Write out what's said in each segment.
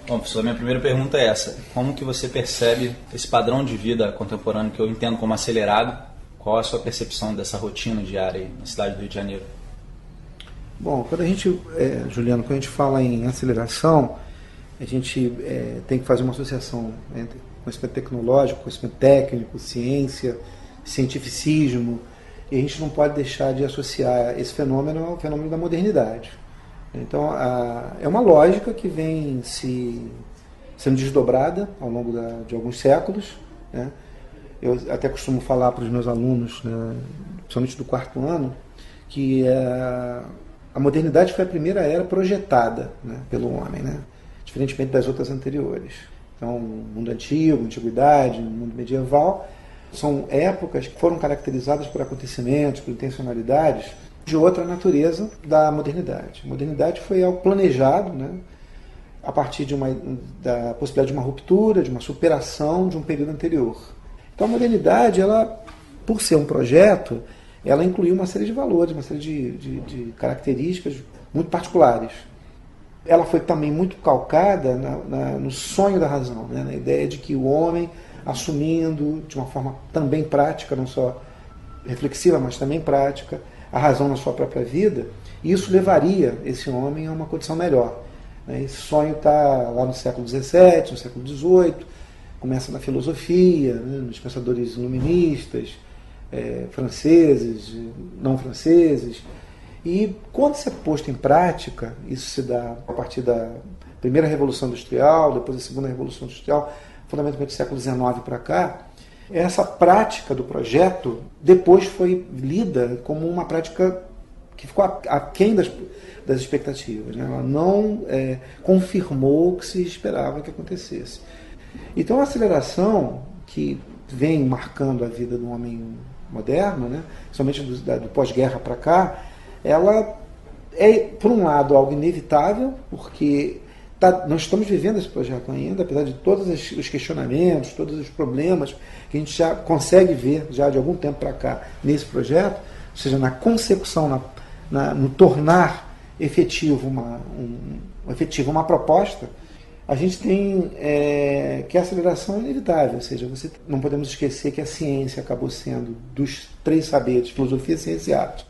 Bom, professor, minha primeira pergunta é essa. Como que você percebe esse padrão de vida contemporâneo que eu entendo como acelerado? Qual a sua percepção dessa rotina diária aí na cidade do Rio de Janeiro? Bom, quando a gente, Juliano, quando a gente fala em aceleração, a gente tem que fazer uma associação entre conhecimento tecnológico, conhecimento técnico, ciência, cientificismo, e a gente não pode deixar de associar esse fenômeno ao fenômeno da modernidade. Então, é uma lógica que vem sendo desdobrada ao longo de alguns séculos, né? Eu até costumo falar para os meus alunos, né, principalmente do quarto ano, que a modernidade foi a primeira era projetada, né, pelo homem, né, diferentemente das outras anteriores. Então, o mundo antigo, a antiguidade, o mundo medieval, são épocas que foram caracterizadas por acontecimentos, por intencionalidades de outra natureza da modernidade. A modernidade foi algo planejado, né, a partir da possibilidade de uma ruptura, de uma superação de um período anterior. Então a modernidade, ela, por ser um projeto, ela incluiu uma série de valores, uma série de características muito particulares. Ela foi também muito calcada no sonho da razão, né, na ideia de que o homem, assumindo de uma forma também prática, não só reflexiva, mas também prática, a razão na sua própria vida, isso levaria esse homem a uma condição melhor. Esse sonho está lá no século XVII, no século XVIII, começa na filosofia, né, nos pensadores iluministas, franceses, não franceses, e quando isso é posto em prática, isso se dá a partir da primeira Revolução Industrial, depois da segunda Revolução Industrial, fundamentalmente do século XIX para cá, essa prática do projeto depois foi lida como uma prática que ficou aquém das expectativas, né? Ela não confirmou o que se esperava que acontecesse. Então a aceleração que vem marcando a vida do homem moderno, né, somente do pós-guerra para cá, ela é, por um lado, algo inevitável, porque nós estamos vivendo esse projeto ainda, apesar de todos os questionamentos, todos os problemas que a gente já consegue ver já de algum tempo para cá nesse projeto, ou seja, na consecução, no tornar efetivo uma proposta. A gente tem que a aceleração é inevitável, ou seja, não podemos esquecer que a ciência acabou sendo, dos três saberes, filosofia, ciência e arte,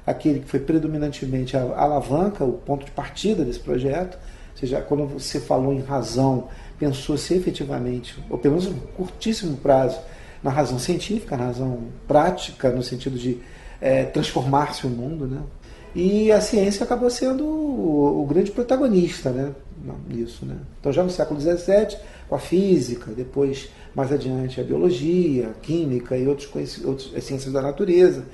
aquele que foi predominantemente a alavanca, o ponto de partida desse projeto. Ou seja, quando você falou em razão, pensou-se efetivamente, ou pelo menos em um curtíssimo prazo, na razão científica, na razão prática, no sentido de transformar-se o mundo, né? E a ciência acabou sendo o grande protagonista, né, nisso, né? Então já no século XVII, com a física, depois mais adiante a biologia, a química e outras ciências da natureza,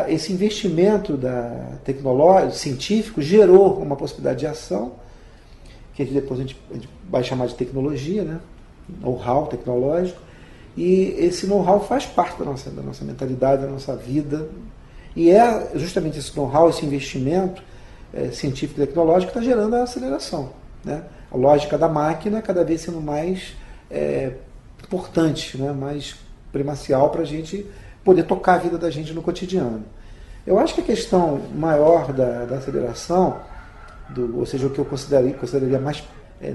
esse investimento tecnológico, científico, gerou uma possibilidade de ação, que depois a gente vai chamar de tecnologia, né, know-how tecnológico, e esse know-how faz parte da nossa mentalidade, da nossa vida. E é justamente esse know-how, esse investimento científico e tecnológico que está gerando a aceleração, né? A lógica da máquina cada vez sendo mais importante, né? Mais primacial para a gente poder tocar a vida da gente no cotidiano. Eu acho que a questão maior da aceleração, ou seja, o que eu consideraria mais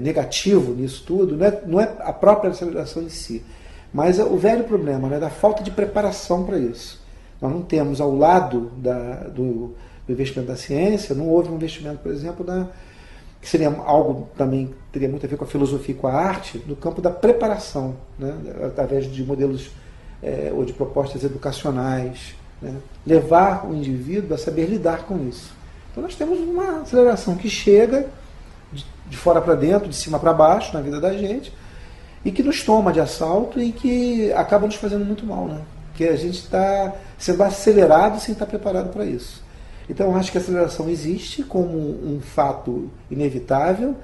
negativo nisso tudo, não é a própria aceleração em si, mas o velho problema, né, da falta de preparação para isso. Nós não temos, ao lado do investimento da ciência, não houve um investimento, por exemplo, que seria algo também que teria muito a ver com a filosofia e com a arte, no campo da preparação, né, através de modelos ou de propostas educacionais, né, levar o indivíduo a saber lidar com isso. Então nós temos uma aceleração que chega de fora para dentro, de cima para baixo, na vida da gente, e que nos toma de assalto e que acaba nos fazendo muito mal, né? Que a gente está sendo acelerado sem estar preparado para isso. Então, eu acho que a aceleração existe como um fato inevitável,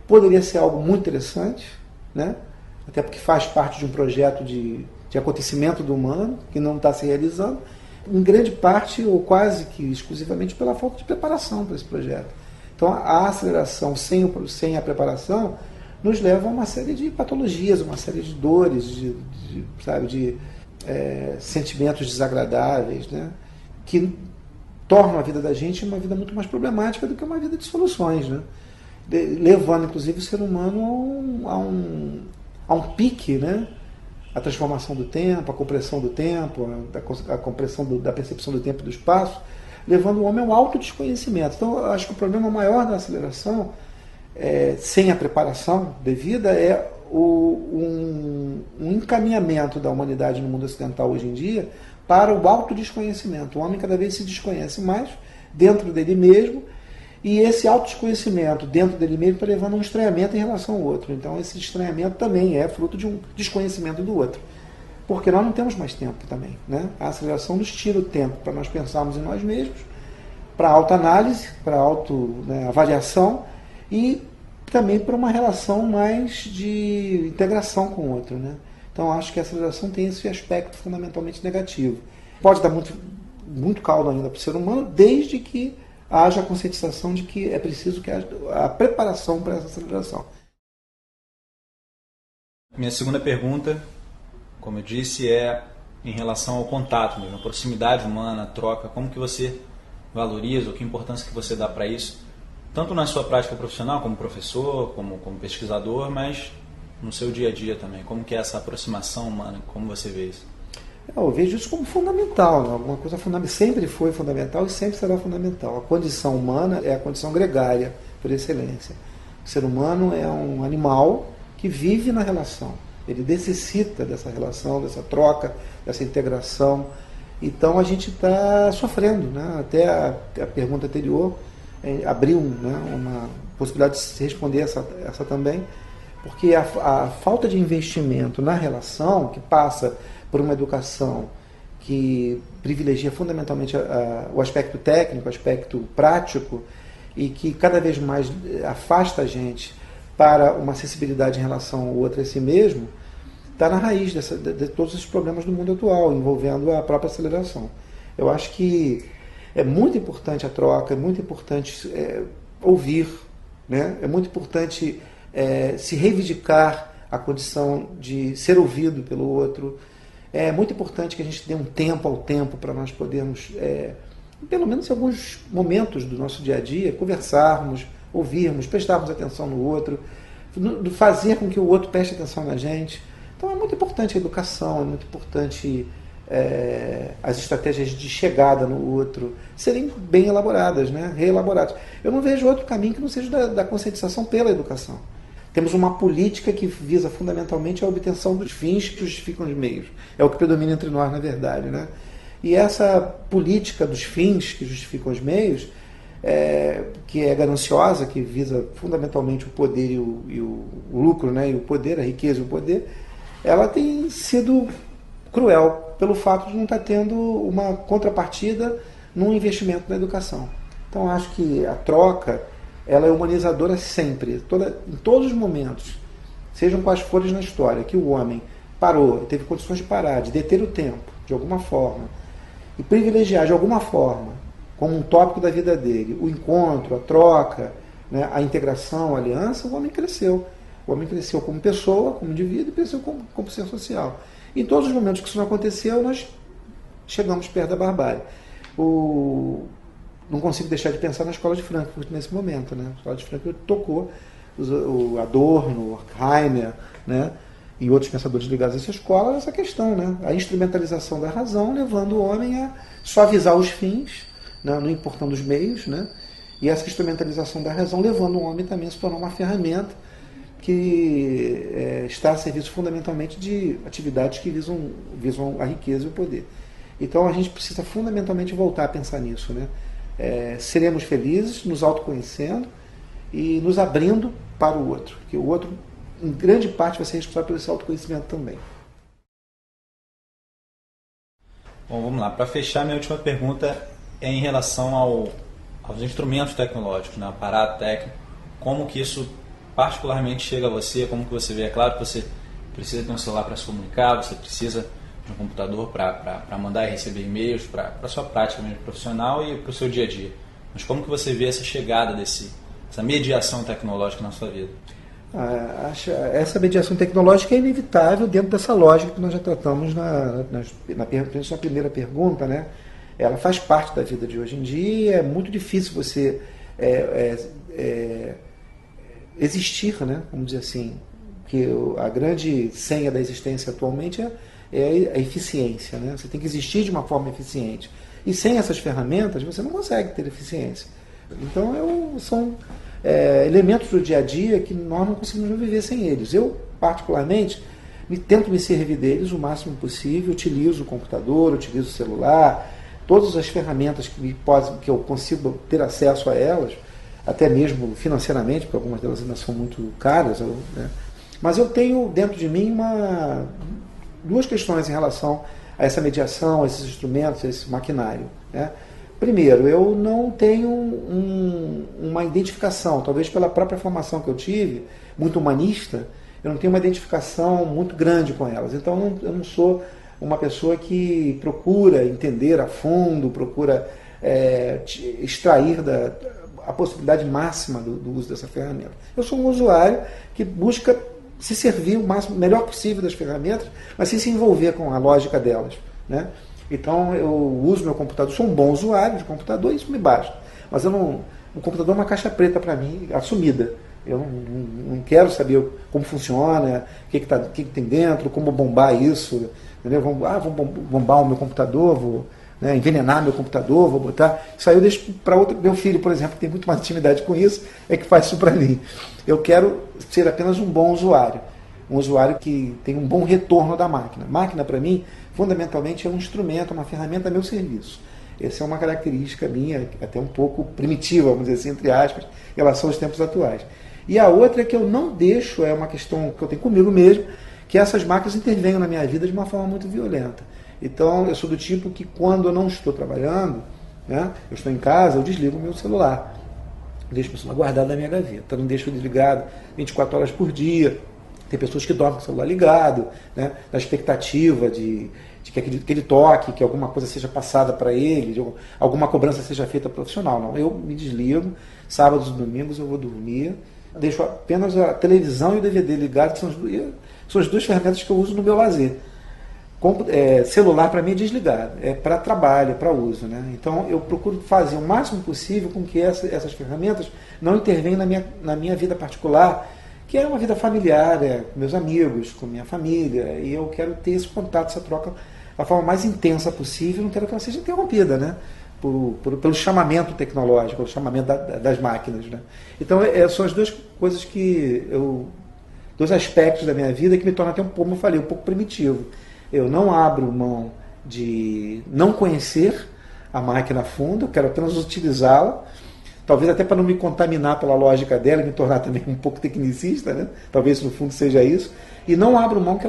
poderia ser algo muito interessante, né? Até porque faz parte de um projeto de acontecimento do humano, que não está se realizando, em grande parte, ou quase que exclusivamente, pela falta de preparação para esse projeto. Então, a aceleração sem a preparação nos leva a uma série de patologias, uma série de dores, de sentimentos desagradáveis, né, que tornam a vida da gente uma vida muito mais problemática do que uma vida de soluções, né? levando inclusive o ser humano a um pique, né? A transformação do tempo, a compressão do tempo, a compressão da percepção do tempo e do espaço, levando o homem ao alto desconhecimento. Então, eu acho que o problema maior da aceleração, sem a preparação devida, é um encaminhamento da humanidade no mundo ocidental hoje em dia para o alto desconhecimento. O homem cada vez se desconhece mais dentro dele mesmo, e esse autodesconhecimento dentro dele mesmo está levando a um estranhamento em relação ao outro. Então esse estranhamento também é fruto de um desconhecimento do outro. Porque nós não temos mais tempo também, né? A aceleração nos tira o tempo para nós pensarmos em nós mesmos, para autoanálise, para autoavaliação e também para uma relação mais de integração com o outro, né? Então acho que a aceleração tem esse aspecto fundamentalmente negativo. Pode dar muito caldo ainda para o ser humano, desde que haja a conscientização de que é preciso que haja a preparação para essa aceleração. Minha segunda pergunta, como eu disse, é em relação ao contato mesmo, a proximidade humana, a troca. Como que você valoriza, ou que importância que você dá para isso, tanto na sua prática profissional, como professor, como pesquisador, mas no seu dia a dia também. Como que é essa aproximação humana, como você vê isso? Eu vejo isso como fundamental, né? Alguma coisa sempre foi fundamental e sempre será fundamental. A condição humana é a condição gregária, por excelência. O ser humano é um animal que vive na relação. Ele necessita dessa relação, dessa troca, dessa integração. Então a gente está sofrendo, né? Até a pergunta anterior abriu, né, uma possibilidade de se responder essa também, porque a falta de investimento na relação, que passa por uma educação que privilegia fundamentalmente o aspecto técnico, o aspecto prático, e que cada vez mais afasta a gente para uma acessibilidade em relação ao outro a si mesmo, está na raiz de todos os problemas do mundo atual, envolvendo a própria aceleração. Eu acho que é muito importante a troca, é muito importante ouvir, né? É muito importante se reivindicar a condição de ser ouvido pelo outro. É muito importante que a gente dê um tempo ao tempo para nós podermos, pelo menos em alguns momentos do nosso dia a dia, conversarmos, ouvirmos, prestarmos atenção no outro, fazer com que o outro preste atenção na gente. Então é muito importante a educação, é muito importante as estratégias de chegada no outro serem bem elaboradas, né? Reelaboradas. Eu não vejo outro caminho que não seja da conscientização pela educação. Temos uma política que visa fundamentalmente a obtenção dos fins que justificam os meios. É o que predomina entre nós, na verdade, né? E essa política dos fins que justificam os meios, que é gananciosa, que visa fundamentalmente o poder e o lucro, né? E o poder, a riqueza e o poder, ela tem sido cruel pelo fato de não estar tendo uma contrapartida num investimento na educação. Então acho que a troca, ela é humanizadora sempre, em todos os momentos, sejam quais forem na história, que o homem parou, teve condições de parar, de deter o tempo, de alguma forma, e privilegiar de alguma forma, como um tópico da vida dele, o encontro, a troca, né, a integração, a aliança, o homem cresceu. O homem cresceu como pessoa, como indivíduo, e cresceu como ser social. Em todos os momentos que isso não aconteceu, nós chegamos perto da barbárie. Não consigo deixar de pensar na escola de Frankfurt nesse momento, né? A escola de Frankfurt tocou o Adorno, o Horkheimer, né? E outros pensadores ligados a essa escola, essa questão, né? A instrumentalização da razão, levando o homem a suavizar os fins, né? Não importando os meios, né? E essa instrumentalização da razão levando o homem também a se tornar uma ferramenta que está a serviço fundamentalmente de atividades que visam a riqueza e o poder. Então a gente precisa fundamentalmente voltar a pensar nisso, né? Seremos felizes nos autoconhecendo e nos abrindo para o outro, porque o outro, em grande parte, vai ser responsável por esse autoconhecimento também. Bom, vamos lá. Para fechar, minha última pergunta é em relação aos instrumentos tecnológicos, né? Aparato técnico. Como que isso particularmente chega a você? Como que você vê? É claro que você precisa ter um celular para se comunicar, você precisa de um computador para mandar e receber e-mails, para a sua prática mesmo profissional e para o seu dia a dia. Mas como que você vê essa chegada essa mediação tecnológica na sua vida? Essa mediação tecnológica é inevitável dentro dessa lógica que nós já tratamos na primeira pergunta, né? Ela faz parte da vida de hoje em dia, é muito difícil você existir, né? Vamos dizer assim, que a grande senha da existência atualmente é a eficiência, né? Você tem que existir de uma forma eficiente. E sem essas ferramentas você não consegue ter eficiência. Então são elementos do dia a dia que nós não conseguimos viver sem eles. Eu, particularmente, tento me servir deles o máximo possível, utilizo o computador, utilizo o celular, todas as ferramentas que eu consigo ter acesso a elas, até mesmo financeiramente, porque algumas delas ainda são muito caras, né? Mas eu tenho dentro de mim duas questões em relação a essa mediação, a esses instrumentos, a esse maquinário, né? Primeiro, eu não tenho uma identificação, talvez pela própria formação que eu tive, muito humanista, eu não tenho uma identificação muito grande com elas. Então, eu não sou uma pessoa que procura entender a fundo, procura extrair a possibilidade máxima do uso dessa ferramenta. Eu sou um usuário que busca se servir o melhor possível das ferramentas, mas sem se envolver com a lógica delas, né? Então, eu uso meu computador, sou um bom usuário de computador, isso me basta. Mas o computador é uma caixa preta para mim, assumida. Eu não quero saber como funciona, o que tem dentro, como bombar isso. Entendeu? Vou bombar o meu computador, vou envenenar meu computador, vou botar. Isso aí eu deixo para outro. Meu filho, por exemplo, que tem muito mais intimidade com isso, é que faz isso para mim. Eu quero ser apenas um bom usuário. Um usuário que tem um bom retorno da máquina. Máquina, para mim, fundamentalmente é um instrumento, uma ferramenta a meu serviço. Essa é uma característica minha, até um pouco primitiva, vamos dizer assim, entre aspas, em relação aos tempos atuais. E a outra é que eu não deixo, é uma questão que eu tenho comigo mesmo, que essas máquinas intervenham na minha vida de uma forma muito violenta. Então, eu sou do tipo que quando eu não estou trabalhando, né, eu estou em casa, eu desligo o meu celular. Deixo o meu celular guardado na minha gaveta, não deixo desligado 24 horas por dia. Tem pessoas que dormem com o celular ligado, né, na expectativa de que ele toque, que alguma coisa seja passada para ele, alguma cobrança seja feita profissional. Não, eu me desligo, sábados e domingos eu vou dormir, deixo apenas a televisão e o DVD ligados, são as duas ferramentas que eu uso no meu lazer. Celular para mim é desligado, é para trabalho, é para uso, né? Então eu procuro fazer o máximo possível com que essas ferramentas não intervenham na minha vida particular, que é uma vida familiar, com meus amigos, com minha família, e eu quero ter esse contato, essa troca da forma mais intensa possível, não quero que ela seja interrompida, né? Pelo chamamento tecnológico, pelo chamamento das máquinas, né? Então são as duas coisas dois aspectos da minha vida que me tornam até como eu falei, um pouco primitivo. Eu não abro mão de não conhecer a máquina a fundo, eu quero apenas utilizá-la, talvez até para não me contaminar pela lógica dela e me tornar também um pouco tecnicista, né? Talvez no fundo seja isso, e não abro mão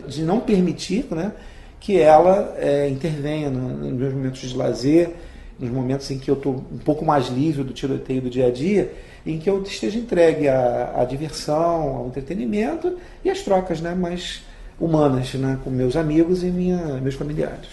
de não permitir, né, que ela intervenha nos meus momentos de lazer, nos momentos em que eu estou um pouco mais livre do tiroteio do dia a dia, em que eu esteja entregue à diversão, ao entretenimento e às trocas, né, mais humanas, né, com meus amigos e meus familiares.